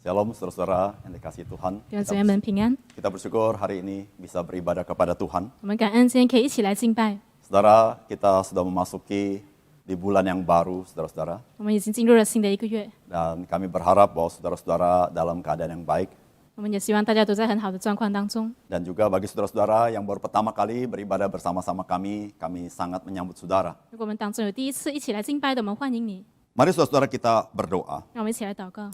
Shalom saudara-saudara yang dikasihi Tuhan. 弟兄姊妹们平安。 Kita bersyukur hari ini bisa beribadah kepada Tuhan. 我们感恩今天可以一起来敬拜。 Saudara, kita sudah memasuki di bulan yang baru, saudara-saudara. 我们已经进入了新的一个月， Dan kami berharap bahwa saudara-saudara dalam keadaan yang baik. 我们也希望大家都在很好的状况当中。 Dan juga bagi saudara-saudara yang baru pertama kali beribadah bersama-sama kami sangat menyambut saudara. 如果我们当中有第一次一起来敬拜的，我们欢迎你。 Mari saudara-saudara kita berdoa. 让我们一起来祷告。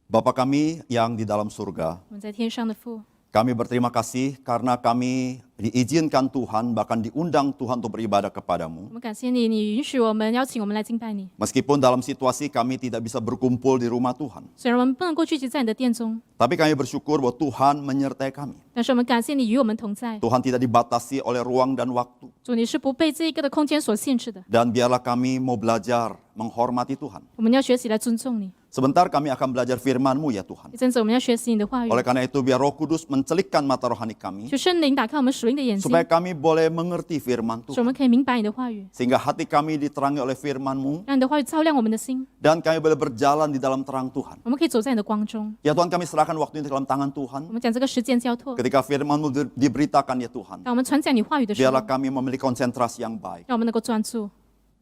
Bapa kami yang di dalam surga, 我们在天上的父， kami berterima kasih karena kami diizinkan Tuhan, bahkan diundang Tuhan untuk beribadah 我 kepadamu. 们感谢你，你允许我们邀请我们来敬拜你。 Meskipun dalam situasi kami tidak bisa berkumpul di rumah Tuhan. 虽然我们不能够聚集在你的殿中， Tapi kami bersyukur bahwa Tuhan menyertai kami. 但是我们感谢你与我们同在。 Tuhan tidak dibatasi oleh ruang dan waktu. 主，你是不被这一个的空间所限制的。 Dan biarlah kami mau belajar menghormati Tuhan. 我们要学习来尊重你。 Sebentar kami akan belajar firman-Mu ya Tuhan. 一阵子我们要学习你的话语， Oleh karena itu biar Roh Kudus mencelikkan mata rohani kami. 求圣灵打开我们属灵的眼睛， Supaya kami boleh mengerti firman 使我 Tuhan. 们可以明白你的话语， Sehingga hati kami diterangi oleh firman-Mu. 让你的话语照亮我们的心， Dan kami boleh berjalan di dalam terang Tuhan. 我们可以走在你的光中。 Ya Tuhan, kami serahkan waktu ini ke dalam tangan 我 Tuhan. 们将这个时间交托， Ketika firman-Mu diberitakan ya Tuhan. 当我们传讲你话语的时候， Biarlah kami memiliki konsentrasi yang baik. 让我们能够专注。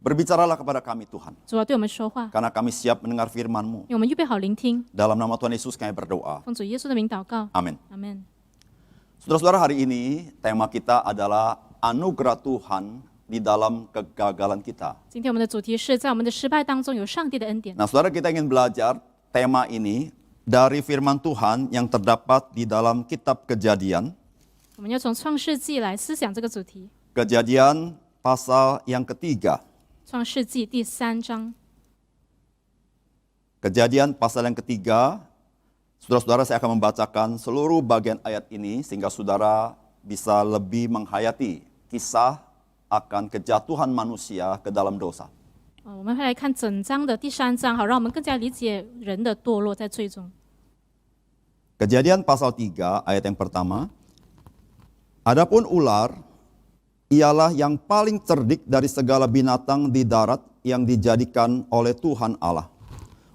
Berbicaralah kepada kami Tuhan. 主要对我们说话， Karena kami siap mendengar firman-Mu. 因为我们预备好聆听。 Dalam nama Tuhan Yesus kami berdoa. 奉主耶稣的名祷告， Amin. 阿门。 Saudara-saudara, hari ini tema kita adalah anugerah Tuhan di dalam kegagalan kita. 今天我们的主题是在我们的失败当中有上帝的恩典。 Nah, saudara, kita ingin belajar tema ini dari firman Tuhan yang terdapat di dalam kitab Kejadian. 我们要从创世纪来思想这个主题。 Kejadian pasal yang ketiga. 创世纪第3章， Kejadian pasal yang ketiga. Saudara-saudara, saya akan membacakan seluruh bagian ayat ini sehingga saudara bisa lebih menghayati kisah akan kejatuhan manusia ke dalam dosa. 我们会来看整章的第3章，好让我们更加理解人的堕落在罪中。 Kejadian pasal 3 ayat yang pertama. Adapun ular ialah yang paling cerdik dari segala binatang di darat yang dijadikan oleh Tuhan Allah.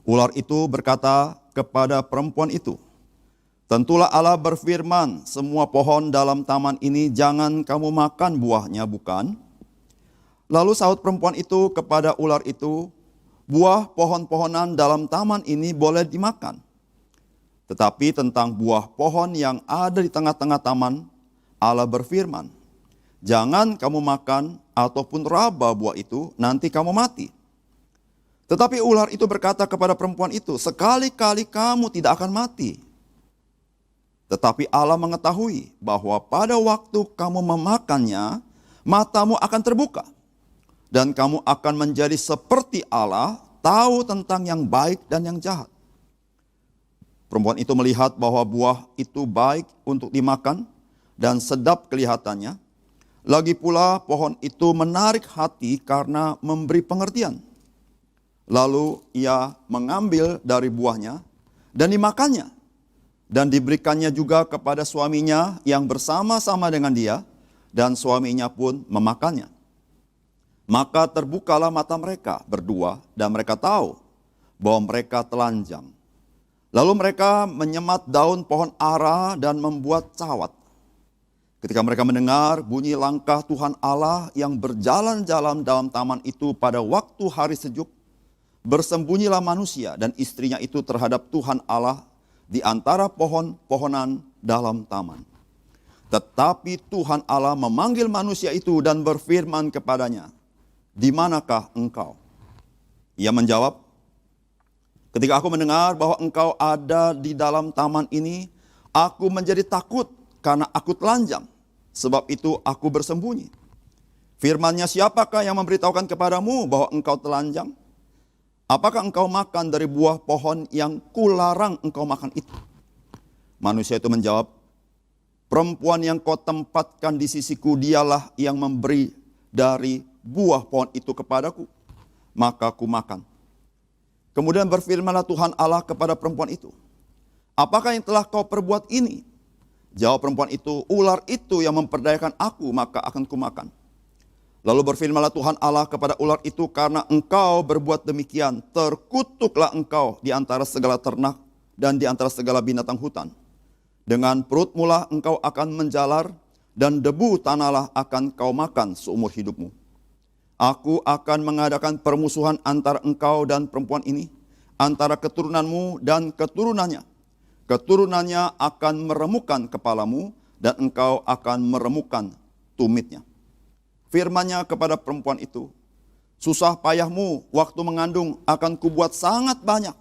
Ular itu berkata kepada perempuan itu, "Tentulah Allah berfirman, semua pohon dalam taman ini jangan kamu makan buahnya, bukan?" Lalu sahut perempuan itu kepada ular itu, "Buah pohon-pohonan dalam taman ini boleh dimakan. Tetapi tentang buah pohon yang ada di tengah-tengah taman, Allah berfirman, jangan kamu makan ataupun raba buah itu, nanti kamu mati." Tetapi ular itu berkata kepada perempuan itu, "Sekali-kali kamu tidak akan mati. Tetapi Allah mengetahui bahwa pada waktu kamu memakannya, matamu akan terbuka. Dan kamu akan menjadi seperti Allah, tahu tentang yang baik dan yang jahat." Perempuan itu melihat bahwa buah itu baik untuk dimakan dan sedap kelihatannya. Lagi pula pohon itu menarik hati karena memberi pengertian. Lalu ia mengambil dari buahnya dan dimakannya. Dan diberikannya juga kepada suaminya yang bersama-sama dengan dia, dan suaminya pun memakannya. Maka terbukalah mata mereka berdua dan mereka tahu bahwa mereka telanjang. Lalu mereka menyemat daun pohon ara dan membuat cawat. Ketika mereka mendengar bunyi langkah Tuhan Allah yang berjalan-jalan dalam taman itu pada waktu hari sejuk, bersembunyilah manusia dan istrinya itu terhadap Tuhan Allah di antara pohon-pohonan dalam taman. Tetapi Tuhan Allah memanggil manusia itu dan berfirman kepadanya, "Di manakah engkau?" Ia menjawab, "Ketika aku mendengar bahwa engkau ada di dalam taman ini, aku menjadi takut karena aku telanjang. Sebab itu aku bersembunyi." Firman-Nya, "Siapakah yang memberitahukan kepadamu bahwa engkau telanjang? Apakah engkau makan dari buah pohon yang kularang engkau makan itu?" Manusia itu menjawab, "Perempuan yang kau tempatkan di sisiku, dialah yang memberi dari buah pohon itu kepadaku, maka ku makan." Kemudian berfirmanlah Tuhan Allah kepada perempuan itu, "Apakah yang telah kau perbuat ini?" Jawab perempuan itu, "Ular itu yang memperdayakan aku, maka akan kumakan." Lalu berfirmanlah Tuhan Allah kepada ular itu, karena engkau berbuat demikian, terkutuklah engkau di antara segala ternak dan di antara segala binatang hutan. Dengan perutmu lah engkau akan menjalar, dan debu tanahlah akan kau makan seumur hidupmu. Aku akan mengadakan permusuhan antara engkau dan perempuan ini, antara keturunanmu dan keturunannya. Keturunannya akan meremukkan kepalamu, dan engkau akan meremukkan tumitnya. Firman-Nya kepada perempuan itu, susah payahmu waktu mengandung akan kubuat sangat banyak.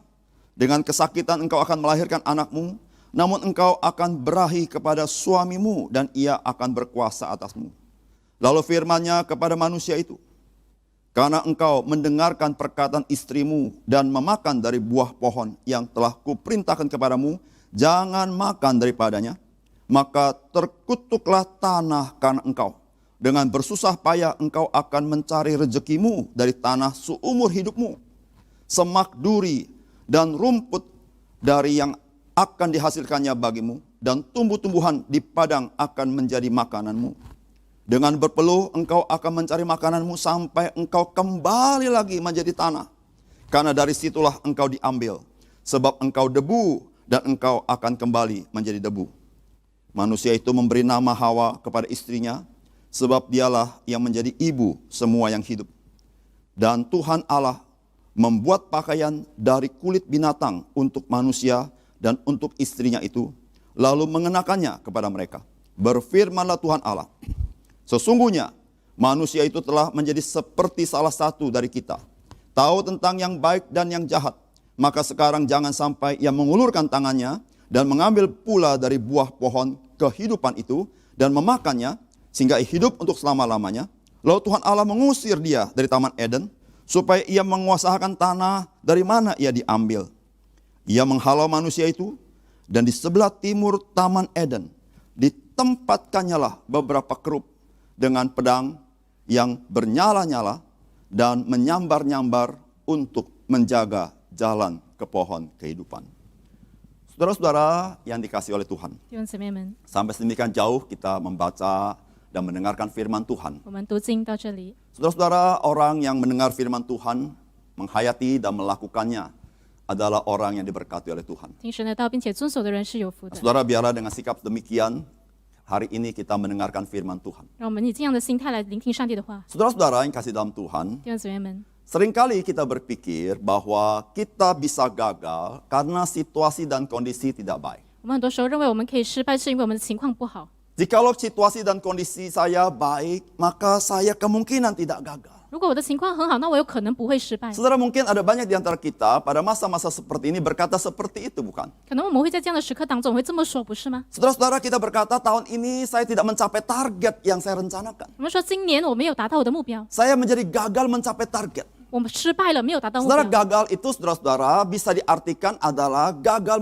Dengan kesakitan engkau akan melahirkan anakmu, namun engkau akan berahi kepada suamimu, dan ia akan berkuasa atasmu. Lalu firman-Nya kepada manusia itu, karena engkau mendengarkan perkataan istrimu dan memakan dari buah pohon yang telah kuperintahkan kepadamu, jangan makan daripadanya, maka terkutuklah tanah karena engkau. Dengan bersusah payah engkau akan mencari rezekimu dari tanah seumur hidupmu. Semak duri dan rumput dari yang akan dihasilkannya bagimu, dan tumbuh-tumbuhan di padang akan menjadi makananmu. Dengan berpeluh engkau akan mencari makananmu sampai engkau kembali lagi menjadi tanah. Karena dari situlah engkau diambil. Sebab engkau debu dan engkau akan kembali menjadi debu. Manusia itu memberi nama Hawa kepada istrinya, sebab dialah yang menjadi ibu semua yang hidup. Dan Tuhan Allah membuat pakaian dari kulit binatang untuk manusia dan untuk istrinya itu, lalu mengenakannya kepada mereka. Berfirmanlah Tuhan Allah, sesungguhnya manusia itu telah menjadi seperti salah satu dari kita, tahu tentang yang baik dan yang jahat. Maka sekarang jangan sampai ia mengulurkan tangannya dan mengambil pula dari buah pohon kehidupan itu dan memakannya, sehingga ia hidup untuk selama-lamanya. Lalu Tuhan Allah mengusir dia dari Taman Eden, supaya ia menguasakan tanah dari mana ia diambil. Ia menghalau manusia itu, dan di sebelah timur Taman Eden ditempatkannya lah beberapa kerub dengan pedang yang bernyala-nyala dan menyambar-nyambar untuk menjaga jalan ke pohon kehidupan. Saudara-saudara yang dikasihi oleh Tuhan, 弟兄姊妹们， sampai sedemikian jauh kita membaca dan mendengarkan firman Tuhan. 我们读经到这里， Saudara-saudara, orang yang mendengar firman Tuhan, menghayati dan melakukannya adalah orang yang diberkati oleh Tuhan. 听神的道并且遵守的人是有福的。 Saudara, biarlah dengan sikap demikian, hari ini kita mendengarkan firman Tuhan. 让我们以这样的心态来聆听上帝的话。 Saudara-saudara yang kasih dalam Tuhan, 弟兄姊妹们， seringkali kita berpikir bahwa kita bisa gagal karena situasi dan kondisi tidak baik. 我们很多时候认为我们可以失败，是因为我们的情况不好。 Jikalau situasi dan kondisi saya baik, maka saya kemungkinan tidak gagal. 如果我的情况很好，那我有可能不会失败。 Saudara, mungkin ada banyak di antara kita pada masa-masa seperti ini berkata seperti itu, bukan? 可能我们会在这样的时刻当中会这么说，不是吗？ Saudara-saudara, kita berkata tahun ini saya tidak mencapai target yang saya rencanakan. 我们说今年我没有达到我的目标， Saya menjadi gagal mencapai target. 我们失败了，没有达到目 Saudara, 标。 gagal itu saudara-saudara bisa diartikan adalah gagal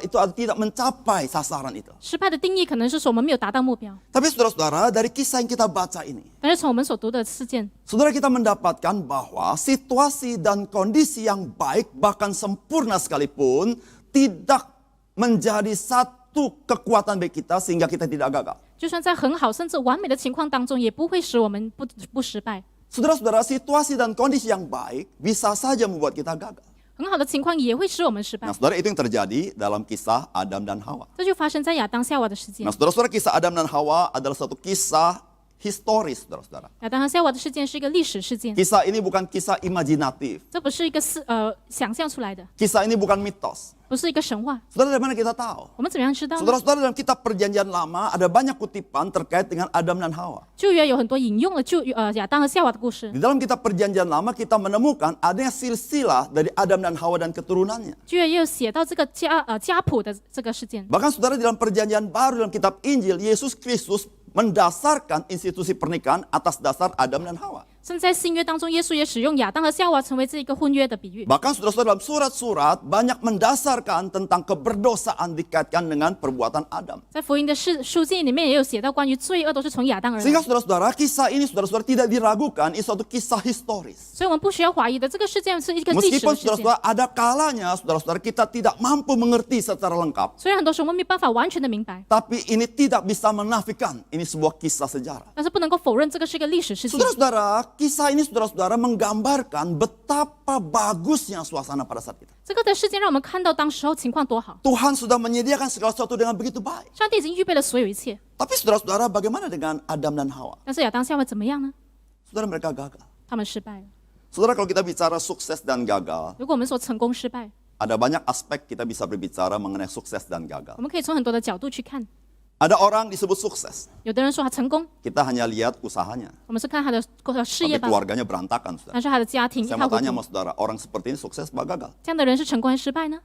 itu adalah tidak mencapai sasaran itu. 失败的定义可能是说我们没有达到目标， Tapi saudara-saudara, dari kisah yang kita baca ini, 但是从我们所读的事件， saudara, kita mendapatkan bahwa situasi dan kondisi yang baik bahkan sempurna sekalipun tidak menjadi satu kekuatan bagi kita sehingga kita tidak gagal. 就算在很好甚至完美的情况当中，也不会使我们不失败。 Saudara-saudara, situasi dan kondisi yang baik bisa saja membuat kita gagal. 很好的情况也会使我们失败 Nah,。saudara, itu yang terjadi dalam kisah Adam dan Hawa. 这就发生在亚当夏娃的事件 Nah,。saudara-saudara, kisah Adam dan Hawa adalah satu kisah historis, saudara-saudara. 亚当和夏娃的事件是一个历史事件， Kisah ini bukan kisah imajinatif. 这不是一个想象出来的， Kisah ini bukan mitos. 不是一个神话。 Saudara, dari mana kita tahu? 我们怎么样知道呢？ Saudara-saudara, dalam kitab perjanjian lama ada banyak kutipan terkait dengan Adam dan Hawa. 旧约有很多引用了亚当和夏娃的故事 Di。dalam kitab perjanjian lama kita menemukan adanya silsilah dari Adam dan Hawa dan keturunannya. 旧约也有写到这个家谱的这个事件。 Bahkan saudara, di dalam perjanjian baru dalam kitab Injil, Yesus Kristus mendasarkan institusi pernikahan atas dasar Adam dan Hawa. 甚至在新约当中，耶稣也使用亚当和夏娃成为这一个婚约的比喻。 Bahkan saudara-saudara dalam surat-surat banyak mendasarkan tentang keberdosaan dikaitkan dengan perbuatan Adam. 在福音的书信里面也有写到关于罪恶都是从亚当而来， Sehingga saudara-saudara kisah ini saudara-saudara tidak diragukan, ini suatu kisah historis. 所以我们不需要怀疑的，这个事件是一个历史 Meskipun 的事件。 saudara-saudara ada kalanya saudara-saudara kita tidak mampu mengerti secara lengkap, 虽然很多时候我们没办法完全的明白， tapi ini tidak bisa menafikan ini sebuah kisah sejarah. 但是不能够否认这个是一个历史事件。 Saudara-saudara, kisah ini saudara-saudara menggambarkan betapa bagusnya suasana pada saat itu. 这个的事件让我们看到当时候情况多好， Tuhan sudah menyediakan segala sesuatu dengan begitu baik. 上帝已经预备了所有一切。 Tapi saudara-saudara, bagaimana dengan Adam dan Hawa? 但是亚当夏娃怎么样呢？ Saudara, mereka gagal. 他们失败了。 Saudara, kalau kita bicara sukses dan gagal, 如果我们说成功失败， ada banyak aspek kita bisa berbicara mengenai sukses dan gagal. 我们可以从很多的角度去看。 Ada orang disebut sukses, 有的人说他成功， kita hanya lihat usahanya, 我们是看他的事 tapi 业吧， keluarganya berantakan. Saudara. 但是他的家庭一 Saya 塌 mau 糊 tanya 涂 sama。saudara, orang seperti ini sukses apa gagal? 这样的人是成功还是失败呢？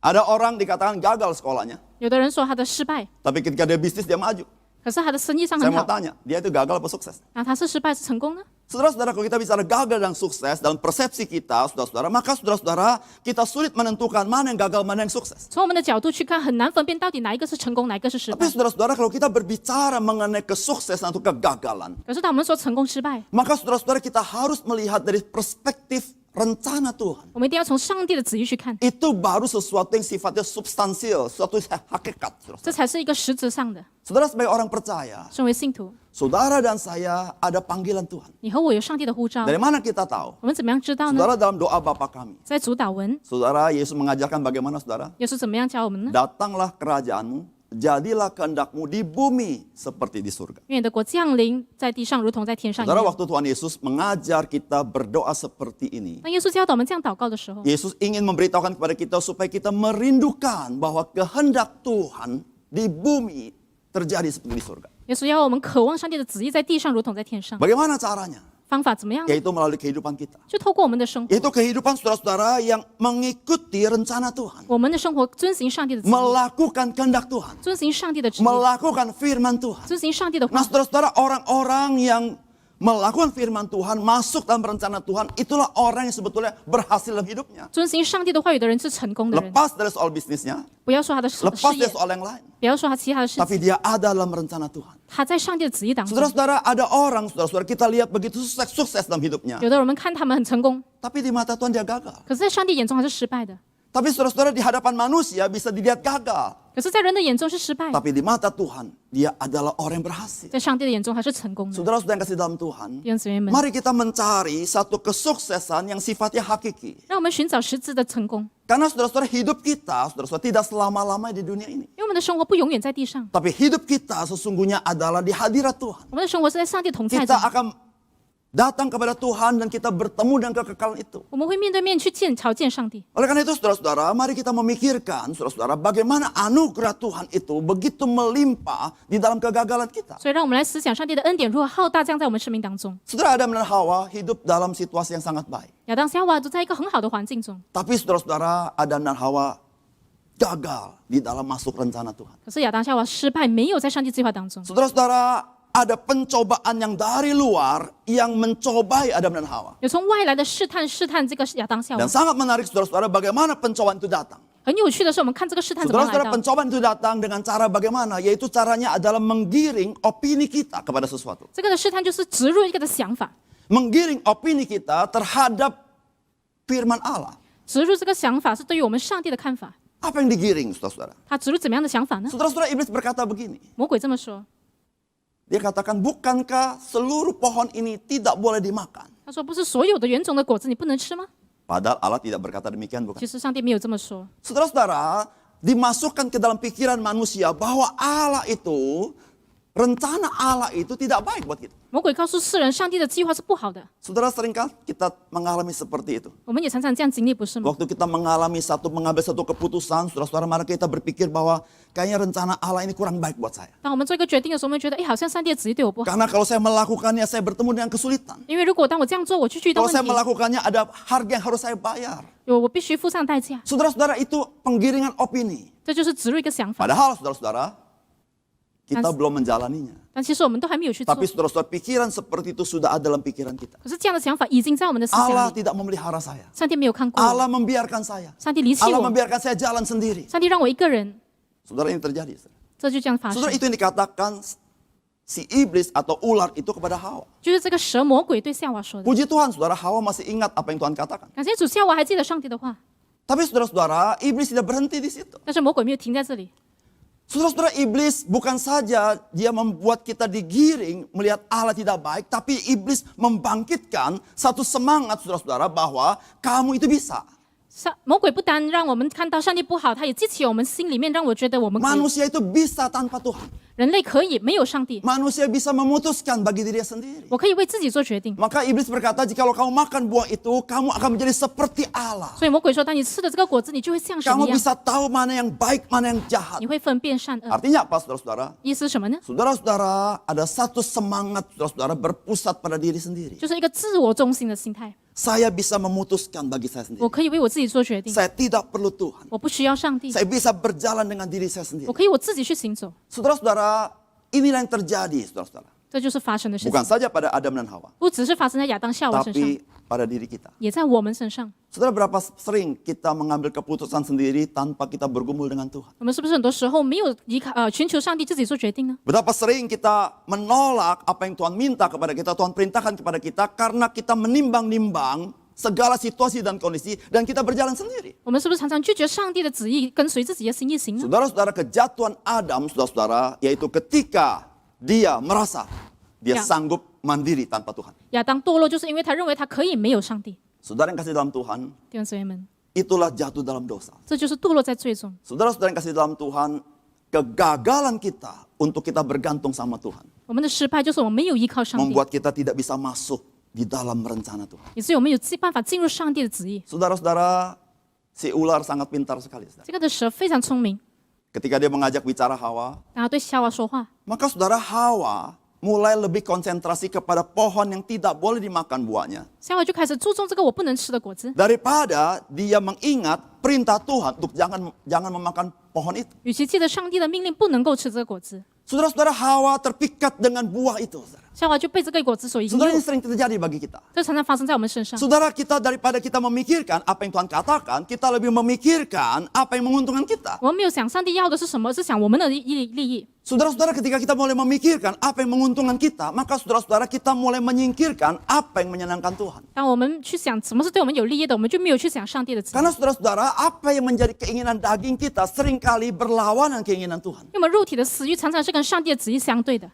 Ada orang dikatakan gagal sekolahnya, 有的人说他的失败， tapi ketika dia bisnis dia maju. 可是他的生意上 Saya 很 mau 好， tanya, dia itu gagal apa sukses? 那他是失败是成功呢？ Saudara-saudara, kalau kita bicara gagal dan sukses dalam persepsi kita, saudara-saudara, maka saudara-saudara, kita sulit menentukan mana yang gagal, mana yang sukses. 从我们的角度去看，很难分辨到底哪一个是成功，哪一个是失 Tapi 败。 saudara-saudara, kalau kita berbicara mengenai kesuksesan atau kegagalan, 可是当我们说成功失败， maka saudara-saudara kita harus melihat dari perspektif rencana Tuhan. 我们一定要从上帝的旨意去看， Itu baru sesuatu yang sifatnya substansial, suatu hakikat. Saudara. 这才是一个实质上的。 Saudara sebagai orang percaya, 身为信徒， saudara dan saya ada panggilan Tuhan. 你和我有上帝的呼召， Dari mana kita tahu? 我们怎么样知道呢？ Saudara dalam doa Bapa kami. 在主祷文， Saudara, Yesus mengajarkan bagaimana saudara? 耶稣怎么样教我们呢？ Datanglah kerajaanmu, jadilah kehendakmu di bumi seperti di surga. 愿你的国降临在地上，如同在天上一 Saudara, 样。 waktu Tuhan Yesus mengajar kita berdoa seperti ini, 当耶稣教导我们这样祷告的时候， Yesus ingin memberitahukan kepada kita supaya kita merindukan bahwa kehendak Tuhan di bumi terjadi seperti di surga. 耶稣要我们渴望上帝的旨意在地上，如同在天上。 Bagaimana caranya? 方法怎么样呢？ Yaitu melalui kehidupan kita. 就透过我们的生活， Yaitu kehidupan saudara-saudara yang mengikuti rencana Tuhan. 我们的生活遵行上帝的旨意， Melakukan kehendak Tuhan. 遵行上帝的旨意， Melakukan firman Tuhan. 遵行上帝的 Nah 话。 saudara-saudara, orang-orang yang melakukan firman Tuhan, masuk dalam rencana Tuhan, itulah orang yang sebetulnya berhasil dalam hidupnya. 遵行上帝的话语的人是成功的人。 Lepas dari soal bisnisnya, 不要说他的事 lepas 业 dari，soal yang lain. 不要说他其他的事 Tapi 情， dia ada dalam rencana Tuhan. 他在上帝的旨意当中。 Saudara-saudara, ada orang, saudara-saudara, kita lihat begitu sukses dalam hidupnya. 有的人我们看他们很成功， Tapi di mata Tuhan dia gagal. 可是在上帝眼中还是失败的。 Tapi saudara-saudara, di hadapan manusia bisa dilihat gagal. 可是，在人的眼中是失败， Tapi di mata Tuhan, dia adalah orang yang berhasil. 在上帝的眼中还是成功的。 Saudara-saudara yang kasih dalam Tuhan, 弟兄姊妹们， mari kita mencari satu kesuksesan yang sifatnya hakiki. 让我们寻找实质的成功， Karena saudara-saudara, hidup kita, saudara-saudara, tidak selama-lamanya di dunia ini. 因为我们的生活不永远在地上， Tapi hidup kita sesungguhnya adalah di hadirat Tuhan. 我们的生活是在上帝同在 Kita 中。 akan datang kepada Tuhan dan kita bertemu dengan kekekalan itu. 我们会面对面去朝见上帝。 Oleh karena itu saudara-saudara, mari kita memikirkan saudara-saudara bagaimana anugerah Tuhan itu begitu melimpah di dalam kegagalan kita. 所以，让我们来思想上帝的恩典如何浩大降在我们生命当中。 Saudara Adam dan Hawa hidup dalam situasi yang sangat baik. 亚当夏娃都在一个很好的环境中， Tapi saudara-saudara, Adam dan Hawa gagal di dalam masuk rencana Tuhan. 可是亚当夏娃失败，没有在上帝计划当中。 Saudara-saudara, ada pencobaan yang dari luar yang mencobai Adam dan Hawa. 有从外来的试探这个亚当夏娃 Dan。sangat menarik saudara-saudara bagaimana pencobaan itu datang. 很有趣的是，我们看这个试探怎么来 Saudara-saudara, 的。 pencobaan itu datang dengan cara bagaimana? Yaitu caranya adalah menggiring opini kita kepada sesuatu. 这个的试探就是植入一个的想法， Menggiring opini kita terhadap firman Allah. 植入这个想法是对于我们上帝的看法。 Apa yang digiring, saudara-saudara? 他植入怎么样的想法呢？ Saudara-saudara, iblis berkata begini. 魔鬼这么说， Dia katakan, bukankah seluruh pohon ini tidak boleh dimakan? 他说：“不是所有的园种的果子你不能吃吗 Padahal Allah tidak berkata demikian, bukan?？” 其实上帝没有这么说。 Saudara-saudara, dimasukkan ke dalam pikiran manusia bahwa Allah itu, rencana Allah itu tidak baik buat kita. 魔鬼告诉世人，上帝的计划是不好的。 Saudara, seringkali kita mengalami seperti itu. 我们也常常这样经历，不是吗？ Waktu kita mengambil satu keputusan, saudara-saudara, maka kita berpikir bahwa kayaknya rencana Allah ini kurang baik buat saya. 当我们做一个决定的时候，我们觉得，好像上帝的旨意对我不好。 Karena kalau saya melakukannya, saya bertemu dengan kesulitan. 因为如果当我这样做，我就去遇到 Kalau 问 saya 题， melakukannya, ada harga yang harus saya bayar. 我必须付上代价。 Saudara-saudara, itu penggiringan opini. 这就是植入一个想法。 Padahal, saudara-saudara, kita belum menjalaninya. 但其实我们都还没有去做。 Tapi saudara-saudara, pikiran seperti itu sudah ada dalam pikiran kita. 可是这样的想法已经在我们的思想 Allah 里。 tidak memelihara saya. 上帝没有看过我， Allah membiarkan saya. 上帝离弃 Allah 我， membiarkan saya jalan sendiri. 上帝让我一个人， Saudara, ini terjadi. 这就这样发生 Saudara,。itu yang dikatakan si iblis atau ular itu kepada Hawa. 就是这个蛇魔鬼对夏娃说的。 Puji Tuhan, saudara, Hawa masih ingat apa yang Tuhan katakan. 感谢主，夏娃还记得上帝的话， Tapi saudara-saudara, iblis tidak berhenti di situ. 但是魔鬼没有停在这里。 Saudara-saudara, iblis bukan saja dia membuat kita digiring melihat Allah tidak baik, tapi iblis membangkitkan satu semangat saudara-saudara bahwa kamu itu bisa. 魔鬼不单让我们看到上帝不好，他也激起我们心里面，让我觉得我们可以， Manusia itu bisa tanpa Tuhan. 人类可以没有上帝， Manusia bisa memutuskan bagi dirinya sendiri. 我可以为自己做决定。 Maka iblis berkata, jikalau kamu makan buah itu, kamu akan menjadi seperti Allah. 所以魔鬼说，当你吃了这个果子，你就会像神 Kamu 一样， bisa tahu mana yang baik, mana yang jahat. 你会分辨善恶。 Artinya apa, saudara-saudara? 意思是什么呢？ Saudara-saudara, ada satu semangat saudara-saudara berpusat pada diri sendiri. 就是一个自我中心的心态。 Saya bisa memutuskan bagi saya 我 sendiri. 可以为我自己做决定， Saya tidak perlu Tuhan. 我不需要上帝， Saya bisa berjalan dengan diri saya 我 sendiri. 可以我自己去行走。 Saudara-saudara, inilah yang terjadi, saudara-saudara. 这就是发生的事 Bukan 情， saja pada Adam dan Hawa, 不只是发生在亚当、夏娃身上， tapi pada diri kita. 也在我们身上。 Saudara, berapa sering kita mengambil keputusan sendiri tanpa kita bergumul dengan Tuhan? 我们是不是很多时候没有寻求上帝自己做决定呢？ Berapa sering kita menolak apa yang Tuhan minta kepada kita, Tuhan perintahkan kepada kita karena kita menimbang-nimbang segala situasi dan kondisi dan kita berjalan sendiri. 我们是不是常常拒绝上帝的旨意，跟随自己的心意行呢？ Saudara-saudara, kejatuhan Adam, saudara-saudara, yaitu ketika dia merasa dia Ya. sanggup mandiri tanpa Tuhan. 亚当堕落就是因为他认为他可以没有上帝。 Saudara yang kasih dalam Tuhan, 弟兄姊妹们， itulah jatuh dalam dosa. 这就是堕落在罪中。 Saudara-saudara yang kasih dalam Tuhan, kegagalan kita untuk kita bergantung sama Tuhan 我们的失败就是我们没有依靠上帝， membuat kita tidak bisa masuk di dalam rencana Tuhan. 以至于我们有办法进入上帝的旨意。 Saudara-saudara, si ular sangat pintar sekali. Saudara. 这个的蛇非常聪明， Ketika dia mengajak bicara Hawa, 然后对夏娃说话， maka saudara Hawa mulai lebih konsentrasi kepada pohon yang tidak boleh dimakan buahnya. 夏娃就开始注重这个我不能吃的果子， Daripada dia mengingat perintah Tuhan untuk jangan memakan pohon itu. 与其记得上帝的命令不能够吃这个果子， Saudara-saudara, Hawa terpikat dengan buah itu. Saudara. 夏娃就被这个果子所引 Saudara, ini 诱。 sering terjadi bagi kita. 这常常发生在我们身上。 Saudara, kita daripada kita memikirkan apa yang Tuhan katakan, kita lebih memikirkan apa yang menguntungkan kita. 我们没有想上帝要的是什么，是想我们的利益。 Saudara-saudara, ketika kita mulai memikirkan apa yang menguntungkan kita, maka saudara-saudara kita mulai menyingkirkan apa yang menyenangkan Tuhan. 当我们去想什么是对我们有利益的，我们就没有去想上帝的旨意。 Karena saudara-saudara, apa yang menjadi keinginan daging kita seringkali berlawanan keinginan Tuhan. 因为我们肉体的私欲常常是跟上帝的旨意相对的。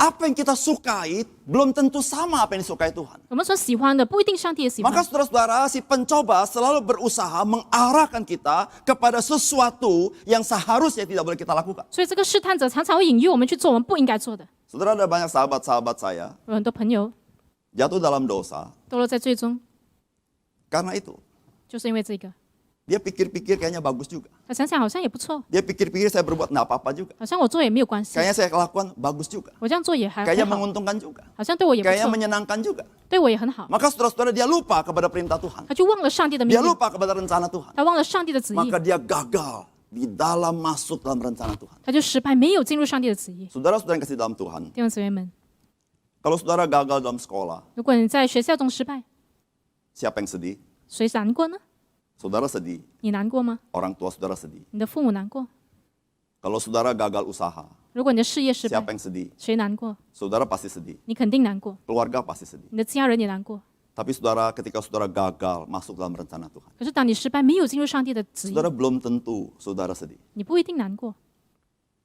Apa yang kita sukai belum tentu sama apa yang disukai Tuhan. 我们所喜欢的不一定上帝也喜欢 Maka。saudara-saudara, si pencoba selalu berusaha mengarahkan kita kepada sesuatu yang seharusnya tidak boleh kita lakukan. 所以这个试探者常常会引诱我们去做我们不应该做的。 Saudara, ada banyak sahabat-sahabat saya 有很多朋友 jatuh dalam dosa 堕落在最终， karena itu. 就是因为这个。 Dia pikir-pikir kayaknya bagus juga. 他想想好像也不错， Dia pikir-pikir saya berbuat nggak apa-apa juga. 好像我做也没有关系， Kayaknya saya kelakukan bagus juga. 我这样做也还 Kayaknya 好， menguntungkan juga. 好像对我也不 Kayaknya 错， menyenangkan juga. 对我也很好。 Maka saudara-saudara, dia lupa kepada perintah Tuhan. 他就忘了上帝的命 Dia 令， lupa kepada rencana Tuhan. 他忘了上帝的旨意， Maka dia gagal di dalam masuk dalam rencana Tuhan. 他就失败，没有进入上帝的旨意。 Saudara-saudara yang kasih dalam Tuhan, 弟兄姊妹们， kalau saudara gagal dalam sekolah, 如果你在学校中失败， siapa yang sedih? 谁难过呢？ Saudara sedih, 你难过吗？ orang tua saudara sedih. 你的父母难过。 Kalau saudara gagal usaha, 如果你的事业失败 siapa，yang sedih? 谁难过？ Saudara pasti sedih, 你肯定难过， keluarga pasti sedih. 你的家人也难过。 Tapi saudara, ketika saudara gagal masuk dalam rencana Tuhan, 可是当你失败，没有进入上帝的旨意， saudara belum tentu saudara sedih. 你不一定难过，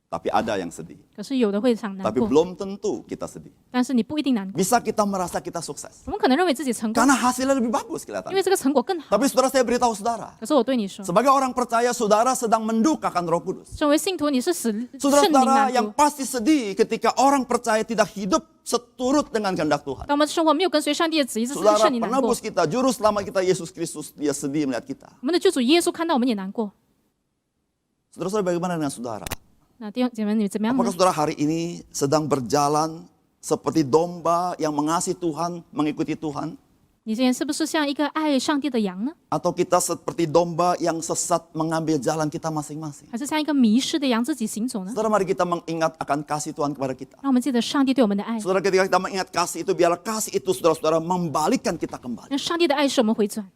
Tapi ada yang sedih. 可是有的会想难 Tapi 过， belum tentu kita sedih. 但是你不一定难过。 Bisa kita merasa kita sukses. 我们可能认为自己成功， Karena hasilnya lebih bagus 因 kelihatan. 为这个成果更好。 Tapi saudara, saya beritahu saudara, 可是我对你说， sebagai orang percaya, saudara sedang mendukakan Roh Kudus. 身为信徒，你是使圣灵 Saudara-saudara 难 yang 过。 pasti sedih ketika orang percaya tidak hidup seturut dengan kehendak Tuhan. 当我们的生活没有跟随上帝的旨意，这是 Saudara, 圣灵难过 penebus。kita, juru selamat kita, Yesus Kristus, dia sedih melihat kita. 我们的救主耶稣看到我们也难过。 Saudara-saudara, bagaimana dengan saudara? 那弟兄姐妹，你怎么样呢 Apakah？saudara hari ini sedang berjalan seperti domba yang mengasihi Tuhan, mengikuti Tuhan? 你现在是不是像一个爱上帝的羊呢？ Atau kita seperti domba yang sesat mengambil jalan kita masing-masing? 还是像一个迷失的羊自己行走呢？ Saudara, mari kita mengingat akan kasih Tuhan kepada kita. 让我们记得上帝对我们的爱， Saudara, ketika kita mengingat kasih itu, biarlah kasih itu saudara-saudara membalikkan kita kembali. 让上帝的爱使我们回转。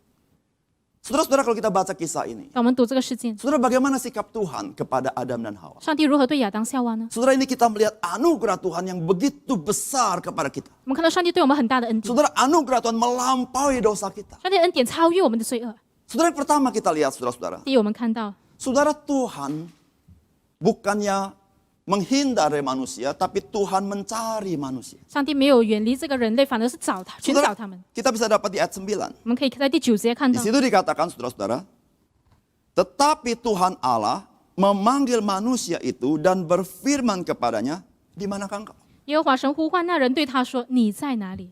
Saudara-saudara, kalau kita baca kisah ini, 让我们读这个事件， saudara, bagaimana sikap Tuhan kepada Adam dan Hawa? 上帝如何对亚当夏娃呢？ Saudara, ini kita melihat anugerah Tuhan yang begitu besar kepada kita. 我们看到上帝对我们很大的恩典， Saudara, anugerah Tuhan melampaui dosa kita. 上帝的恩典超越我们的罪恶。 Saudara, yang pertama kita lihat, saudara-saudara. 第一，我们看到 Saudara, Tuhan bukannya menghindar dari manusia, tapi Tuhan mencari manusia. 上帝没有远离这个人类，反而是找他，寻找他们。 Kita bisa dapat di ayat 9. 我们可以在第9节看 Di 到， situ dikatakan, saudara-saudara, tetapi Tuhan Allah memanggil manusia itu dan berfirman kepadanya, di manakah engkau? 耶和华神呼唤那人，对他说：“你在哪里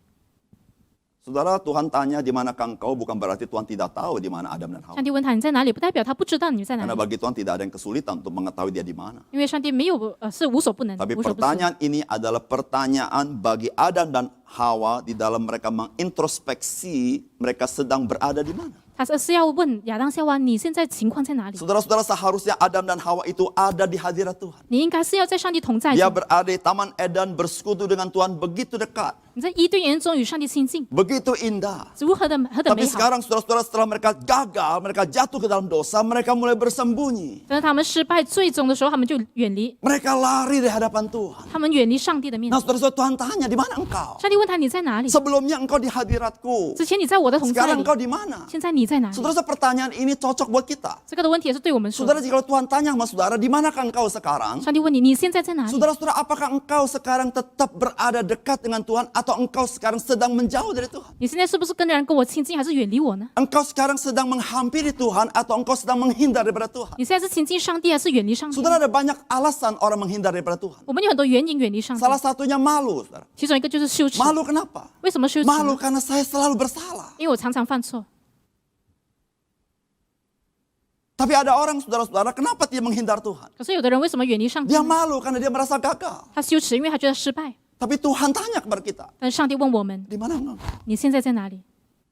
Saudara, Tuhan tanya di manakah engkau, bukan berarti Tuhan tidak tahu di mana Adam dan？” Hawa. 上帝问他：“你在哪里？”不代表他不知道你在哪 Karena 里， bagi Tuhan tidak ada yang kesulitan untuk mengetahui dia di mana. 因为上帝没有是无所不能的， Tapi 无所不知。 pertanyaan ini adalah pertanyaan bagi Adam dan Hawa di dalam mereka mengintrospeksi mereka sedang berada di mana. 他是要问亚当夏娃：“你现在情况在哪里 Saudara-saudara, seharusnya Adam dan Hawa itu ada di hadirat Tuhan. 你应该是要在上帝同在 Dia 中， berada di Taman Eden bersekutu dengan Tuhan begitu dekat, 你在伊甸园中与上帝亲近， begitu indah. 如何的Tapi 美好。 sekarang saudara-saudara, setelah mereka gagal, mereka jatuh ke dalam dosa, mereka mulai bersembunyi. 但是他们失败最终的时候，他们就远离， Mereka lari di hadapan Tuhan. 他们远离上帝的面 Nah 前。 saudara-saudara, Tuhan tanya, di mana engkau? 上帝问他：“你在哪里？ Sebelumnya engkau di hadiratku. 之前你在我的同在 Sekarang 里， engkau di mana? 现在你在哪里 Saudara-saudara, pertanyaan ini cocok buat kita. 这个的问题也是对我们说的。 Saudara, jika Tuhan tanya sama saudara, di manakah engkau sekarang? 上帝问你：你现在在哪里？ Saudara-saudara, apakah engkau sekarang tetap berada dekat dengan Tuhan atau engkau sekarang sedang menjauh dari Tuhan? 你现在是不是跟人跟我亲近，还是远离我呢？ Engkau sekarang sedang menghampiri Tuhan atau engkau sedang menghindar daripada Tuhan? 你现在是亲近上帝，还是远离上帝？ Saudara, ada banyak alasan orang menghindar daripada Tuhan. 我们有很多原因远离上帝， Salah satunya malu, saudara. 其中一个就是羞耻。 Malu kenapa? 为什么羞耻 Malu 呢？ karena saya selalu bersalah. 因为我常常犯错。 Tapi ada orang, saudara-saudara, kenapa dia menghindar Tuhan? 可是有的人为什么远离上帝 Dia 呢？ malu karena dia merasa gagal. 他羞耻，因为他觉得失败。 Tapi Tuhan tanya kepada kita, 但是上帝问我们： di mana engkau? 你现在在哪里？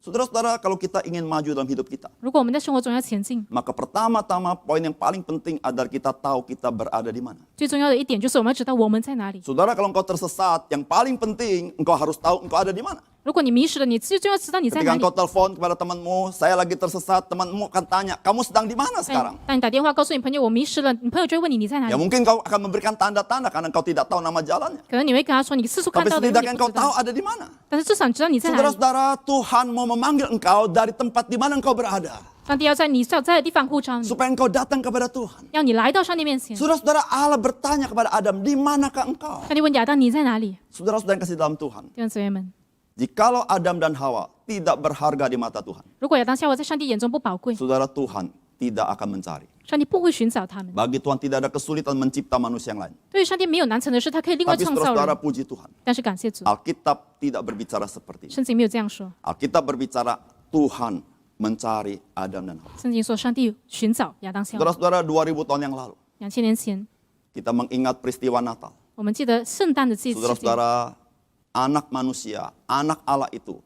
Saudara-saudara, kalau kita ingin maju dalam hidup kita, 如果我们在生活中要前进， maka pertama-tama poin yang paling penting adalah kita tahu kita berada di mana. 最重要的一点就是我们要知道我们在哪里。 Saudara, kalau engkau tersesat, yang paling penting engkau harus tahu engkau ada di mana. 如果你迷失了，你最重要知道你在 Ketika 哪里 engkau。telepon kepada temanmu, saya lagi tersesat, temanmu akan tanya, kamu sedang di mana sekarang? 当你打电话告诉你朋友我迷失了，你朋友就会问你在哪 Ya 里。 mungkin kau akan memberikan tanda-tanda karena engkau tidak tahu nama jalannya. 可能你会跟他说你四处看 Tapi 到的， setidaknya 你不 engkau 知 tahu 道。 ada di mana. 但是至少你知道你在哪里。 Saudara-saudara, Tuhan mau memanggil engkau dari tempat di mana engkau berada. 上帝要在你所在的地方呼召你， Supaya engkau datang kepada Tuhan. 要你来到上帝面前。 Saudara-saudara, Allah bertanya kepada Adam, di manakah engkau? 上帝问亚当你在哪里？ Saudara-saudara yang kasih dalam Tuhan. 弟兄姊妹们， Jikalau Adam dan Hawa tidak berharga di mata Tuhan, 如果亚当夏娃在上帝眼中不宝贵， saudara, Tuhan tidak akan mencari. 上帝不会寻找他们。 Bagi Tuhan tidak ada kesulitan mencipta manusia yang lain. 对于上帝没有难成的事，他可以另外 Tapi 创造 saudara-saudara 人。 puji Tuhan. 但是感谢主， Alkitab tidak berbicara seperti itu. 圣经没有这样说。 Alkitab berbicara Tuhan mencari Adam dan Hawa. 圣经说上帝寻找亚当夏娃。 Saudara-saudara, 2000 tahun yang lalu, 2000年前， kita mengingat peristiwa Natal. 我们记得圣诞的季节， Saudara-saudara, anak manusia, anak Allah itu,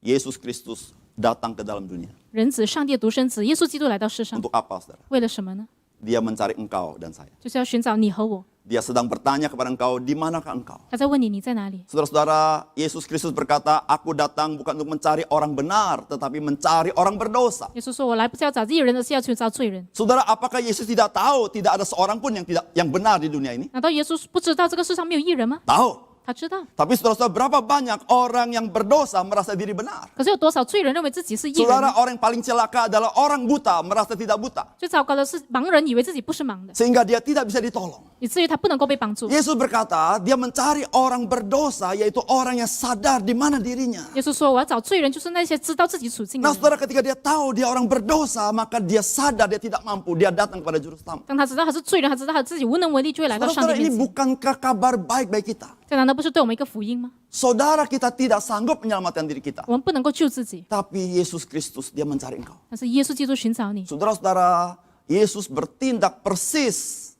Yesus Kristus datang ke dalam dunia. 人子上帝的独生子耶稣基督来到世上， Untuk apa, saudara? 为了什么呢？ Dia mencari engkau dan saya. 就是要寻找你和我。 Dia sedang bertanya kepada engkau, di manakah engkau? 他在问你在哪里？ Saudara-saudara, Yesus Kristus berkata, aku datang bukan untuk mencari orang benar, tetapi mencari orang berdosa. 耶稣说：“我来不是要找义人，而是要寻找罪人。 Saudara, apakah Yesus tidak tahu tidak ada seorang pun yang benar di dunia ini? ”难道耶稣不知道这个世上没有义人吗？ Tahu. 他知道。 Tapi saudara-saudara, berapa banyak orang yang berdosa merasa diri benar? 可是有多少罪人认为自己是义人呢？ Saudara, orang yang paling celaka adalah orang buta merasa tidak buta. 最糟糕的是盲人以为自己不是盲的， Sehingga dia tidak bisa ditolong. 以至于他不能够被帮助。 Yesus berkata, dia mencari orang berdosa, yaitu orang yang sadar di mana dirinya. 耶稣说：“我要找罪人，就是那些知道自己处境的 Nah 人。 saudara, ketika dia tahu dia orang berdosa, maka dia sadar dia tidak mampu. Dia datang kepada juru selamat. 当他知道他是罪人，他知道他自己无能为力，就会来到上 Saudara, 帝 ini 面前。 bukankah kabar baik bagi kita? 这难道不是对我们一个福音吗？ Saudara, kita tidak sanggup menyelamatkan diri kita. 我们不能够救自己， Tapi Yesus Kristus, dia mencari engkau. 但是耶稣基督寻找你。 Saudara-saudara, Yesus bertindak persis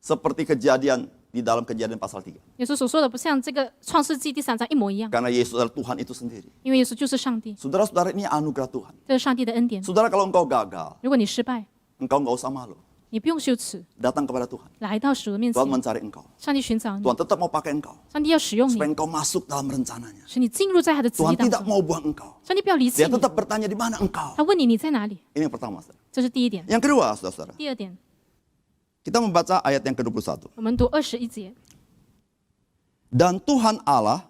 seperti kejadian di dalam Kejadian pasal 3. 耶稣所说的不像这个创世纪第3章一模一样， Karena Yesus adalah Tuhan itu sendiri. 因为耶稣就是上帝， Saudara-saudara, ini anugerah Tuhan. 这是上帝的恩典。 Saudara, kalau engkau gagal, 如果你失败， engkau nggak usah malu. 你不用羞耻， Datang kepada Tuhan. 来到主的面 Tuhan 前， mencari engkau. 上帝寻找你， Tuhan tetap mau pakai engkau. 上帝要使用你， Supaya engkau masuk dalam rencananya. 使你进入在他的旨 Tuhan 意当 tidak 中。 mau buang engkau. 上帝不要离弃 Dia 你， tetap bertanya di mana engkau. 他问你在哪里， Ini yang pertama, saudara. 这是第一点。 Yang kedua, saudara-saudara. 第二点， Kita membaca ayat yang ke-21. 我们读21节。 Dan Tuhan Allah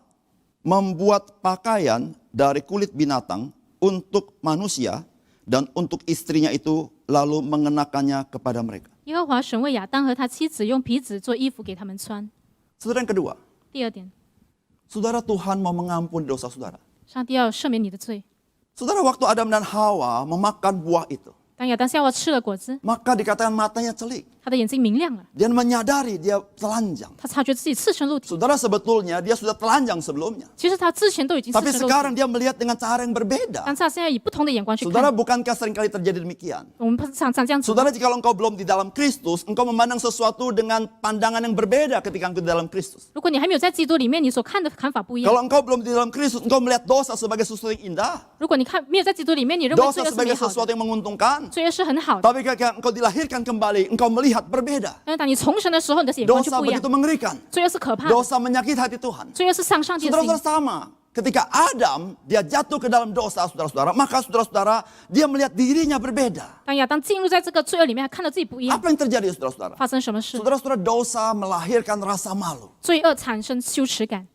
membuat pakaian dari kulit binatang untuk manusia dan untuk istrinya itu lalu mengenakannya kepada mereka. 耶和华神为亚当和他妻子用皮子做衣服给他们穿。 Saudara, yang kedua, 第二点， saudara, Tuhan mau mengampuni dosa saudara. 上帝要赦免你的罪。 Saudara, waktu Adam dan Hawa memakan buah itu, 当亚当夏娃吃了果子， maka dikatakan matanya celik. 他的眼睛明亮了， Dia menyadari dia telanjang. 他察觉自己赤身露体。 Saudara, sebetulnya dia sudah telanjang sebelumnya. 其实他之前都已经赤 Tapi 身露 sekarang 体， dia melihat dengan cara yang berbeda. 但是他现在以不同的眼光去 Saudara, 看。 bukankah seringkali terjadi demikian? 我们常常这样子。 Saudara, jika engkau belum di dalam Kristus, engkau memandang sesuatu dengan pandangan yang berbeda ketika engkau di dalam Kristus. 如果你还没有在基督里面，你所看的看法不一样。 Kalau engkau belum di dalam Kristus, engkau melihat dosa sebagai sesuatu yang indah. 如果你看没有在基督里面，你认为 Dosa 罪恶是美 sebagai 好 sesuatu 的， yang menguntungkan. 罪恶是很好的。 Tapi ketika engkau dilahirkan kembali, engkau melihat berbeda. 但是当你重生的时候，你的眼光就 Dosa 不一样 begitu。mengerikan. 罪恶是可怕的， Dosa menyakiti hati Tuhan. 罪恶是伤上帝的心。 Saudara-saudara, sama. Ketika Adam, dia jatuh ke dalam dosa, saudara-saudara, maka saudara-saudara, dia melihat dirinya berbeda. 当亚当进入在这个罪恶里面，他看到自己不一样， Apa yang terjadi, saudara-saudara? 发生什么事？ Saudara-saudara, dosa melahirkan rasa malu. 罪恶产生羞耻感，